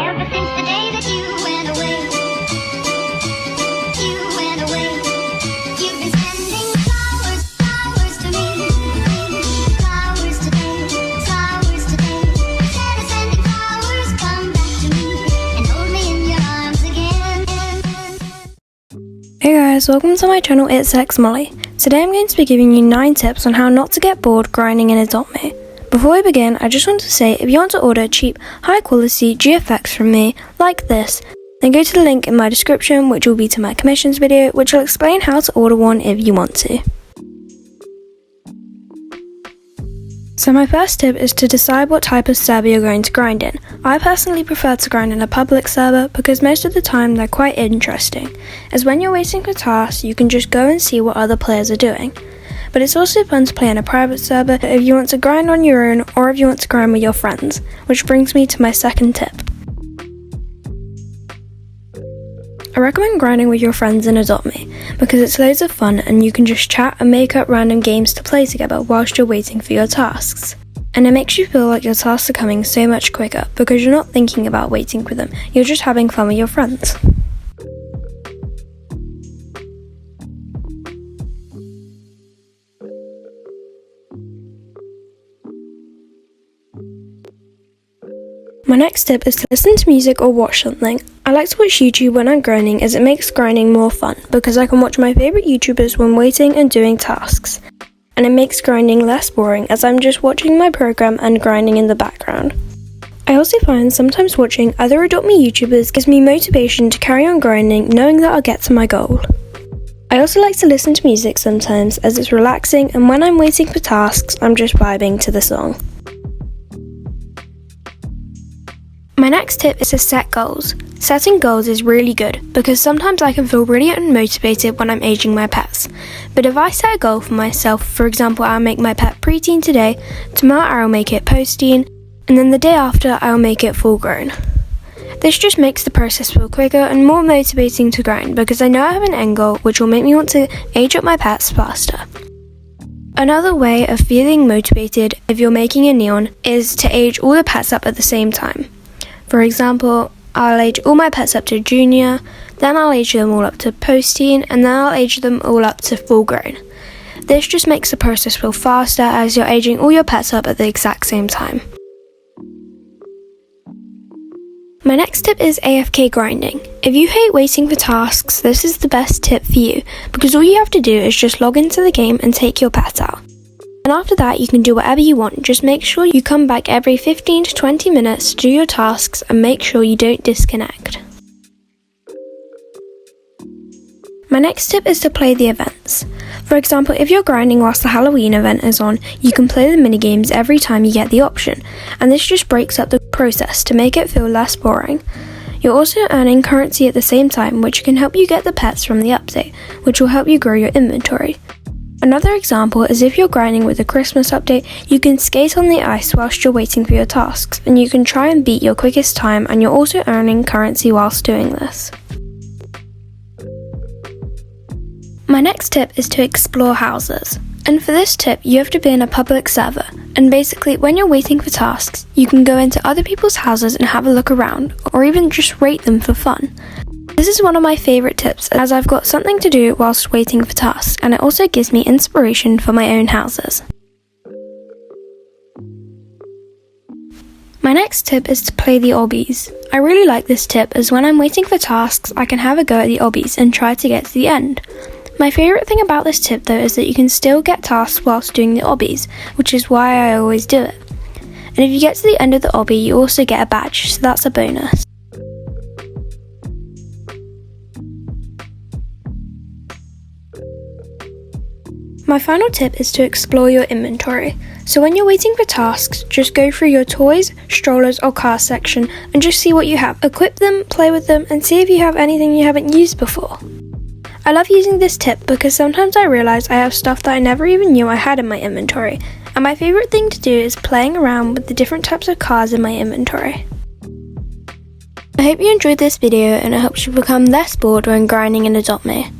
Ever since the day that you went away, you've been sending flowers, flowers to me, flowers today, flowers today. Instead of sending flowers, come back to me and hold me in your arms again. Hey guys, welcome to my channel, Itsxmolly. Today I'm going to be giving you 9 tips on how not to get bored grinding in Itsxmolly. Before we begin, I just want to say if you want to order cheap, high quality GFX from me, like this, then go to the link in my description, which will be to my commissions video, which will explain how to order one if you want to. So my first tip is to decide what type of server you're going to grind in. I personally prefer to grind in a public server because most of the time they're quite interesting, as when you're waiting for tasks you can just go and see what other players are doing. But it's also fun to play in a private server if you want to grind on your own or if you want to grind with your friends, which brings me to my second tip. I recommend grinding with your friends in Itsxmolly because it's loads of fun and you can just chat and make up random games to play together whilst you're waiting for your tasks. And it makes you feel like your tasks are coming so much quicker because you're not thinking about waiting for them, you're just having fun with your friends. My next tip is to listen to music or watch something. I like to watch YouTube when I'm grinding as it makes grinding more fun because I can watch my favourite YouTubers when waiting and doing tasks. And it makes grinding less boring as I'm just watching my program and grinding in the background. I also find sometimes watching other Itsxmolly YouTubers gives me motivation to carry on grinding knowing that I'll get to my goal. I also like to listen to music sometimes as it's relaxing and when I'm waiting for tasks I'm just vibing to the song. My next tip is to set goals. Setting goals is really good because sometimes I can feel really unmotivated when I'm aging my pets. But if I set a goal for myself, for example I'll make my pet preteen today, tomorrow I'll make it post-teen, and then the day after I'll make it full grown. This just makes the process feel quicker and more motivating to grind because I know I have an end goal which will make me want to age up my pets faster. Another way of feeling motivated if you're making a neon is to age all the pets up at the same time. For example, I'll age all my pets up to junior, then I'll age them all up to post-teen, and then I'll age them all up to full grown. This just makes the process feel faster as you're aging all your pets up at the exact same time. My next tip is AFK grinding. If you hate waiting for tasks, this is the best tip for you because all you have to do is just log into the game and take your pet out. And after that you can do whatever you want, just make sure you come back every 15 to 20 minutes to do your tasks and make sure you don't disconnect. My next tip is to play the events. For example, if you're grinding whilst the Halloween event is on, you can play the minigames every time you get the option, and this just breaks up the process to make it feel less boring. You're also earning currency at the same time, which can help you get the pets from the update, which will help you grow your inventory. Another example is if you're grinding with the Christmas update, you can skate on the ice whilst you're waiting for your tasks, and you can try and beat your quickest time and you're also earning currency whilst doing this. My next tip is to explore houses. And for this tip, you have to be in a public server. And basically, when you're waiting for tasks, you can go into other people's houses and have a look around, or even just rate them for fun. This is one of my favourite tips as I've got something to do whilst waiting for tasks and it also gives me inspiration for my own houses. My next tip is to play the obbies. I really like this tip as when I'm waiting for tasks I can have a go at the obbies and try to get to the end. My favourite thing about this tip though is that you can still get tasks whilst doing the obbies, which is why I always do it. And if you get to the end of the obby you also get a badge, so that's a bonus. My final tip is to explore your inventory. So when you're waiting for tasks, just go through your toys, strollers or car section and just see what you have. Equip them, play with them and see if you have anything you haven't used before. I love using this tip because sometimes I realise I have stuff that I never even knew I had in my inventory. And my favourite thing to do is playing around with the different types of cars in my inventory. I hope you enjoyed this video and it helps you become less bored when grinding in Itsxmolly.